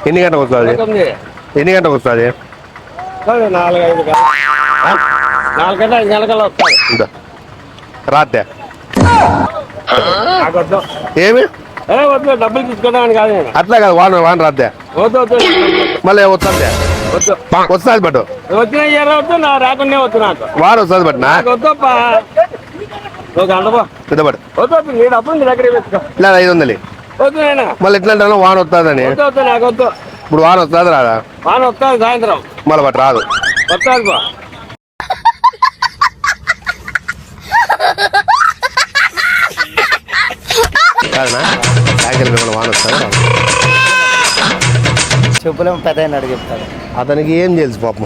ఎన్ని గంటలకు వస్తుంది? ఎన్ని గంటలకు వస్తుంది? 4-5 గంటల వస్తుంది. రాత్రి నాకొద్దు. ఏమి వద్దు, డబ్బులు తీసుకుంటామని కాదు. అట్లా కాదు, వాన రాత్రి వద్దు వద్దు మళ్ళీ వస్తుంది. వద్దు వస్తుంది బట్ వచ్చిన వద్దు, నా రాకుండా వద్దు. నాకు వాన వస్తుంది బట్ నాకు వద్దు. నువ్వు గంటపో పెద్దబడి వద్దు. నీ డబ్బులు నీ దగ్గర పెట్టుకో. ఇలా 500 వద్దు నాయనా. మళ్ళీ ఎట్లా అంటాను వాన వస్తుందని. వద్దు వద్దు, నాకు వద్దు. ఇప్పుడు వాన వస్తుంది రాదా? వాన వస్తుంది సాయంత్రం. మళ్ళీ బట్ రాదు. వస్తుంది బా. కాదనా సాయంకాలం వాన వస్తుంది రాదు. చెప్పులేమో పెద్ద అయినాడు చెప్తాడు. అతనికి ఏం తెలుసు పాపం.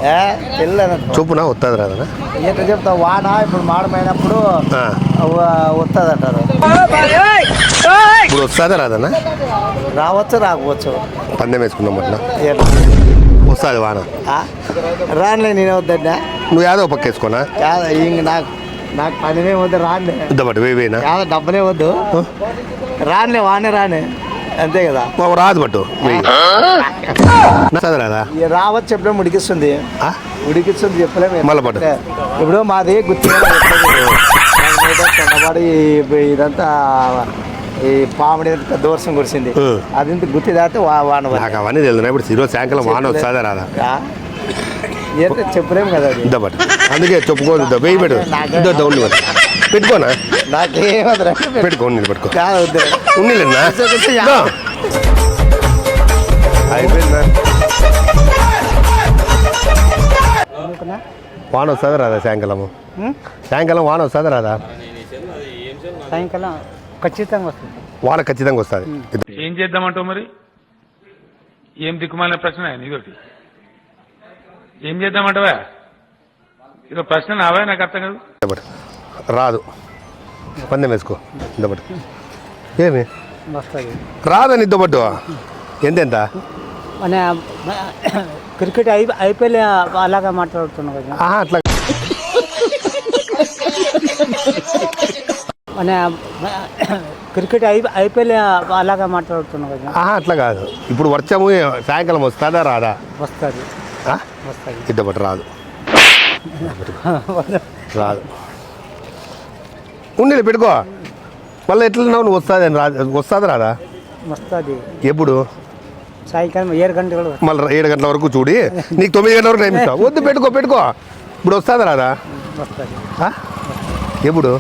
చొప్పున వస్తుంది రాదనా? ఎట్లా చెప్తావు? వాన ఇప్పుడు మాడమైనప్పుడు వస్తుంది అంటారు. ఇప్పుడు వస్తుంది రాదనా? రావచ్చు రాకపోవచ్చు. పందెం వేసుకున్నాం అట్లా వస్తుంది వాన. రానులే, నేనే వద్దన్నా. నువ్వు యాదో పక్క వేసుకోనా? ఇంక నాకు పనినే వద్దు. రానులే ఇద్దబట్టి వేవేనా? యాదో డబ్బులే వద్దు. రానులే, వానే రానే, అంతే కదా. రాదు బట్టు రాదా? రావచ్చు, ఎప్పుడో ఉడికిస్తుంది. ఉడికిస్తుంది చెప్పలేము. మళ్ళీ పట్టు. ఇప్పుడు మాది గుర్తు కొండపాడు ఇదంతా ఈ పాముడి పెద్ద వర్షం కురిసింది. అది గుర్తు దాటితే వాన. నాకు అవన్నీ తెలుసు. ఇప్పుడు ఈరోజు సాయంకాలం వాన వస్తుందా రాదా చెప్పలేము కదా. ఇద్దబట్టి అందుకే చెప్పుకోదు. వెయ్యి పెట్టు. ఇద్దరు ఉండి పెట్టుకోనా? నాకేమద్దు, పెట్టుకో. పెట్టుకో వద్దు. ఉన్నీలేనా? అయిపోయిందా? వాన వస్తుందా రాదా? సాయంకాలం వాన వస్తుందా రాదా? సాయంకాలం ఖచ్చితంగా వస్తుంది. వాన ఖచ్చితంగా వస్తుంది. ఏం చేద్దామంటావు మరి? ఏం దిక్కుమాలిన ప్రశ్న ఇదొకటి. ఏం చేద్దామంటావా? ఇదో ప్రశ్న నావా? నాకు అర్థం కాదు. రాదు. పందెం వేసుకో. ఇద్దబట్టు ఏమి రాదని? ఇద్దబట్టు ఎంతెంత? క్రికెట్ అయిపోయి అలాగా మాట్లాడుతున్నావు కదా. అట్లా క్రికెట్ అయిపోయి అలాగా మాట్లాడుతున్నావు కదా. అట్లా కాదు. ఇప్పుడు వర్షము సాయంకాలం వస్తుందా రాదా? వస్తుంది. ఇద్దబట్టు రాదు. రాదు. ఉన్నీళ్ళు పెట్టుకో. మళ్ళీ ఎట్లున్నావు నువ్వు? వస్తుంది రాదా? వస్తుంది. ఎప్పుడు? సాయంకాలం 7 గంటలు. మళ్ళీ 7 గంటల వరకు చూడి. నీకు 9 గంటల వరకు టైం ఇస్తావు. వద్దు, పెట్టుకో. ఇప్పుడు వస్తుంది రాదా? వస్తుంది. ఎప్పుడు?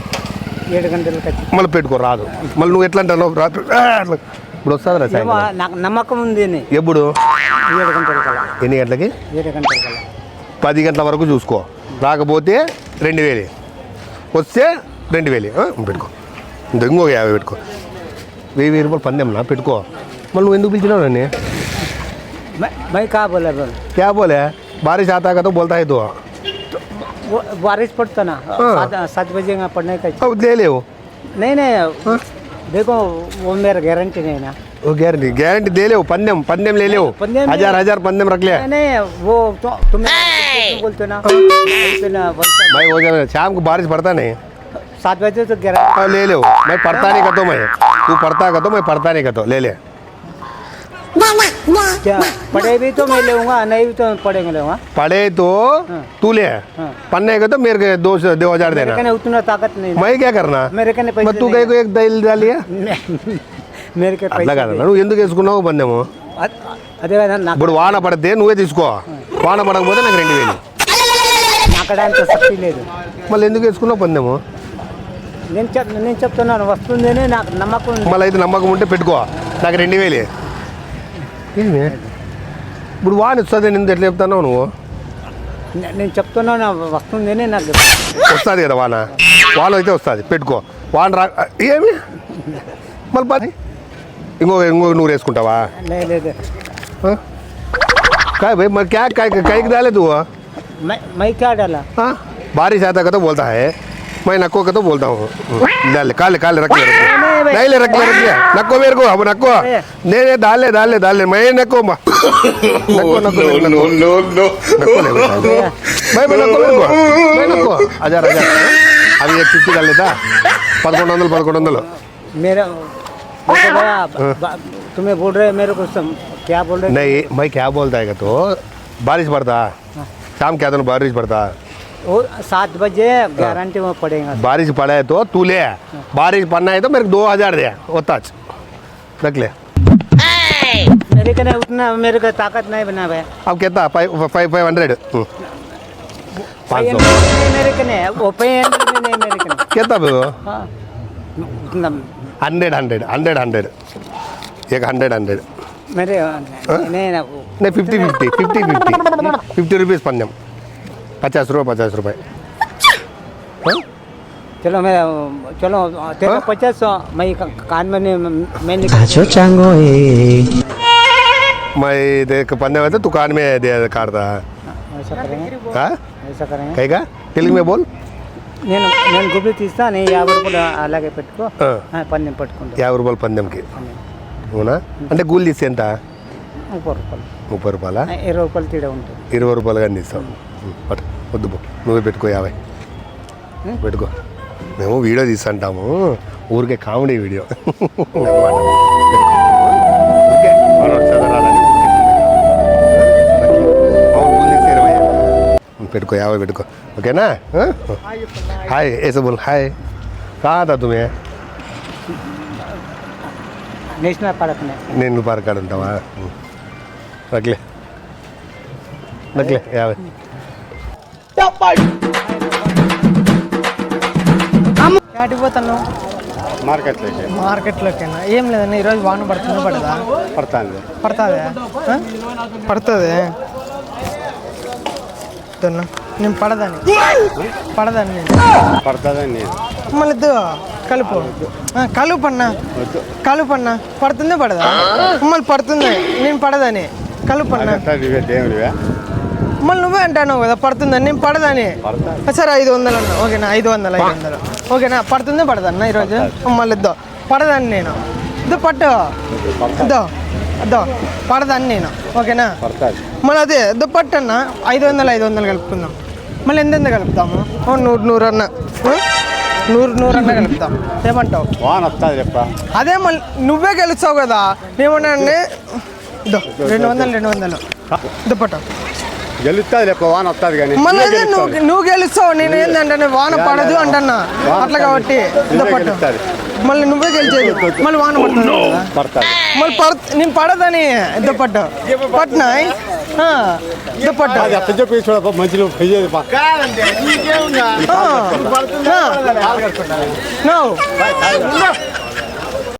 7 గంటలు. మళ్ళీ పెట్టుకో. రాదు. మళ్ళీ నువ్వు ఎట్లా అంటావు? ఇప్పుడు వస్తుంది రా? నాకు నమ్మకం ఉంది. ఎప్పుడు? 7 గంటల కల్లా. ఎన్ని గంటలకి? 7 గంటల కల్లా. 10 గంటల వరకు చూసుకో. రాకపోతే 2000, వస్తే 2000 పెట్టుకో. ఇంకో 50 పెట్టుకో. 1000 రూపాయలు పందెంనా పెట్టుకో. మళ్ళీ నువ్వు ఎందుకు పిలిచినావు నన్ను? क्या बोले? बारिश आता है तो बोलता है तो बारिश पड़ता ना 7 बजे पढ़ने का। अब ले ले वो। नहीं देखो, वो मेरा गारंटी नहीं ना। वो गारंटी दे ले वो। पंदెం ले ले वो। 1000 पंदెం रख ले। नहीं वो तुम बोलते ना भाई वो शाम को बारिश पड़ता नहीं। 7 बजे तो गारंटी ले ले वो। मैं पढ़ता नहीं कहता, मैं तू पढ़ता कहता, मैं पढ़ता नहीं कहता। ले ले। क्या पढ़े भी तो मैं लूँगा, नहीं भी तो पढ़ेंगे लूँगा। पढ़े तो तू ले, पढ़ने का तो मेरे को 2000 देना। उतना ताकत नहीं। मैं क्या करना? मेरे कने पैसे तू कहीं को एक दल डालिए मेरे के पैसे लगा నువ్వు ఎందుకు వేసుకున్నావు పందెము? అదే కదా. ఇప్పుడు వాన పడితే నువ్వే తీసుకో. వాన పడకపోతే నాకు 2000. నాకడానికి శక్తి లేదు. మళ్ళీ ఎందుకు వేసుకున్నావు పందెము? నేను చెప్తున్నాను, వస్తుందని నాకు నమ్మకం. మళ్ళీ అయితే నమ్మకం ఉంటే పెట్టుకో. నాకు 2000. ఏమి ఇప్పుడు వాన వస్తుంది నేను ఎట్లా చెప్తున్నావు నువ్వు? నేను చెప్తున్నాను వస్తుందని నాకు. వస్తుంది కదా వాన అయితే వస్తుంది. పెట్టుకో. వాన రా ఏమి మళ్ళీ ఇంకో 100 వేసుకుంటావా? లేదు. काय भाई मैं क्या काय डाले तू? मैं क्या डाला? बारिश आता का तो बोलता है, मैं नको का तो बोलता हूँ। डाले काले रख ले नहीं ले रख ले नको मेरे को। अब नको नहीं डाले मैं नको भाई मैं नको 1000 अभी एक 50 डाल लेता। 1100 मेरा देखो भैया, तुम्हें बोल रहे मेरे को क्या बोल रहे नहीं मैं क्या बोलता है तो बारिश पड़ता शाम क्या तो बारिश पड़ता वो 7 बजे गारंटी में पड़ेगा बारिश पड़ा है तो तू ले बारिश पड़ना है तो मेरे को 2000 दे होता रख ले मेरे को उतना मेरे को ताकत नहीं बना भैया अब कहता 500 500 मेरे को नहीं वो पे नहीं मेरे को नहीं कहता भी वो हाँ उतना 100 एक 100 मेरे नहीं ना नहीं 50 रुपीज़ पंद्यम 50 रुपये हाँ? चलो मैं चलो तेरा हाँ? 50 मैं कान में मैं निकाल मैं देख पंद्यम है तो तू कान में दे काटता ऐसा करेंगे हाँ ऐसा करेंगे कहेगा తెలుగు में बोल నేను గుబిలి తీస్తా నీ 50 రూపాయలు అలాగే పెట్టుకో ఆ. పన్నెం పట్టుకుంటా 50 రూపాయలు పందెంకి అవునా అంటే కూలి తీస్తే ఎంత 30 రూపాయలు 30 రూపాయలా 20 రూపాయలు తీడే ఉంటుంది 20 రూపాయలు కానీ తీస్తాం పట్టు వద్దు పో నువ్వే పెట్టుకో 50 పెట్టుకో మేము వీడియో తీస్తుంటాము ఊరికే కామెడీ వీడియో పెట్టుకో 50 పెట్టుకో ఓకేనా హాయ్ ऐसे बोल हाय कहाँ था तुम्हें నేషనల్ పార్క్ నేను పార్క్ కాడ ఉంటావా రక్లే రక్లే 50 అడిగిపోతాను మార్కెట్లోకేనా ఏం లేదన్న ఈరోజు వాన పడుతుందా పడదా పడుతుంది నేను పడదని మళ్ళీ కలుపన్నా పడుతుందే పడదా మళ్ళీ పడుతుంది నేను పడదని కలుపన్నా మళ్ళీ నువ్వే అంటాను కదా పడుతుందని నేను పడదని సరే 500 అన్న ఓకేనా 500 ఓకేనా పడుతుందే పడదన్న ఈరోజు మళ్ళీ ఇద్దో పడదని నేను ఇద్దో పట్టు ఇద్దో పడదని నేను ఓకేనా మళ్ళీ అదే ఇద్దో పట్టు అన్న 500 కలుపుకుందాం మళ్ళీ ఎంత కలుపుతాము 100 అన్న 100 అన్న కలుపుతాం ఏమంటావు అదే మళ్ళీ నువ్వే గెలుస్తావు కదా ఏమన్నా ఇద్దో 200 ఇద్దో పట్టు గెలుస్తుంది వాన వస్తుంది కానీ మళ్ళీ అదే నువ్వు గెలుస్తావు నేను ఏంటంటే వాన పడదు అంటన్నా అట్లా కాబట్టి ఇద్దో పట్టు మళ్ళీ నువ్వే గెలిచేది మళ్ళీ వాన పడుతుంది మళ్ళీ నేను పడదని ఇద్దో పట్టు పట్టినా ఇద్దో పట్టు చెప్పి చూడప్ప మంచిలో నువ్వు